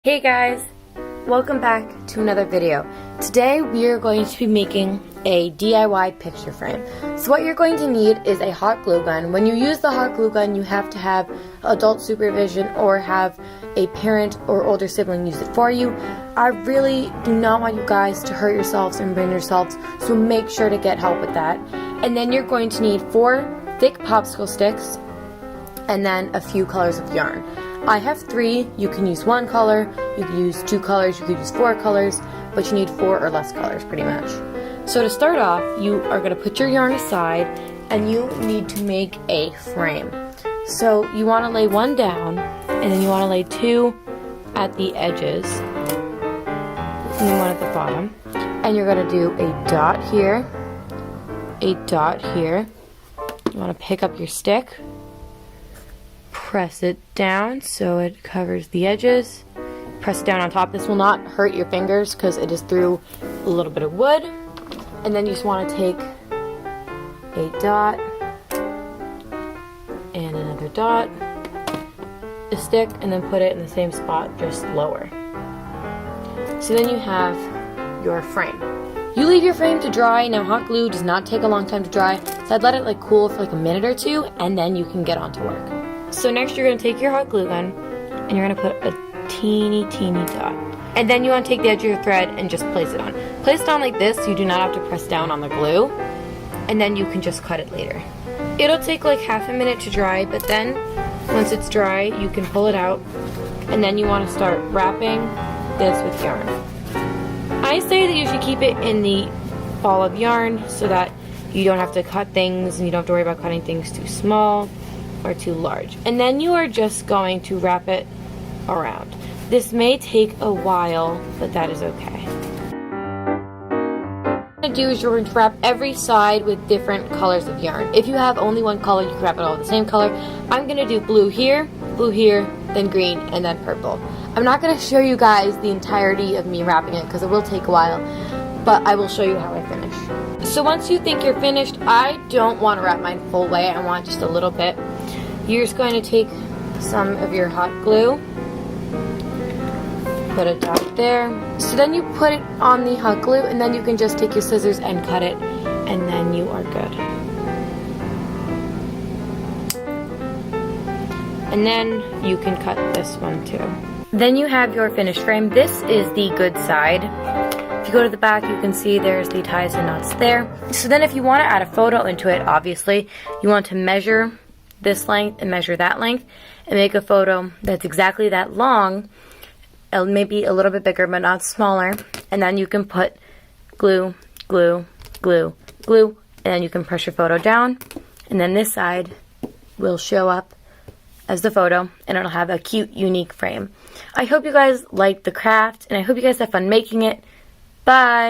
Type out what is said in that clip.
Hey guys, welcome back to another video. Today we are going to be making a DIY picture frame. So what you're going to need is a hot glue gun. When you use the hot glue gun, you have to have adult supervision or have a parent or older sibling use it for you. I really do not want you guys to hurt yourselves and burn yourselves, so make sure to get help with that. And then you're going to need 4 thick popsicle sticks and then a few colors of yarn. I have 3. You can use 1 color, you can use 2 colors, you could use 4 colors, but you need 4 or less colors pretty much. So to start off, you are going to put your yarn aside and you need to make a frame. So you want to lay 1 down and then you want to lay 2 at the edges and then 1 at the bottom. And you're going to do a dot here, a dot here. You want to pick up your stick, press it down so it covers the edges, press it down on top. This will not hurt your fingers because it is through a little bit of wood. And then you just want to take a dot and another dot, a stick, and then put it in the same spot, just lower. So then you have your frame. You leave your frame to dry. Now hot glue does not take a long time to dry, so I'd let it cool for a minute or 2 and then you can get on to work. So next you're going to take your hot glue gun and you're going to put a teeny dot. And then you want to take the edge of your thread and just place it on. Place it on like this so you do not have to press down on the glue. And then you can just cut it later. It'll take like half a minute to dry, but then once it's dry you can pull it out. And then you want to start wrapping this with yarn. I say that you should keep it in the ball of yarn so that you don't have to cut things and you don't have to worry about cutting things too small or too large. And then you are just going to wrap it around. This may take a while, but that is okay. What you're going to do is you're going to wrap every side with different colors of yarn. If you have only 1 color, you can wrap it all with the same color. I'm going to do blue here, then green, and then purple. I'm not going to show you guys the entirety of me wrapping it because it will take a while, but I will show you how I finish. So once you think you're finished, I don't want to wrap mine full way, I want just a little bit. You're just going to take some of your hot glue, put a dot there. So then you put it on the hot glue and then you can just take your scissors and cut it and then you are good. And then you can cut this one too. Then you have your finished frame. This is the good side. If you go to the back, you can see there's the ties and knots there. So then if you want to add a photo into it, obviously, you want to measure this length and measure that length and make a photo that's exactly that long, maybe a little bit bigger but not smaller, and then you can put glue, glue, glue, glue, and then you can press your photo down, and then this side will show up as the photo and it'll have a cute, unique frame. I hope you guys liked the craft and I hope you guys have fun making it. Bye!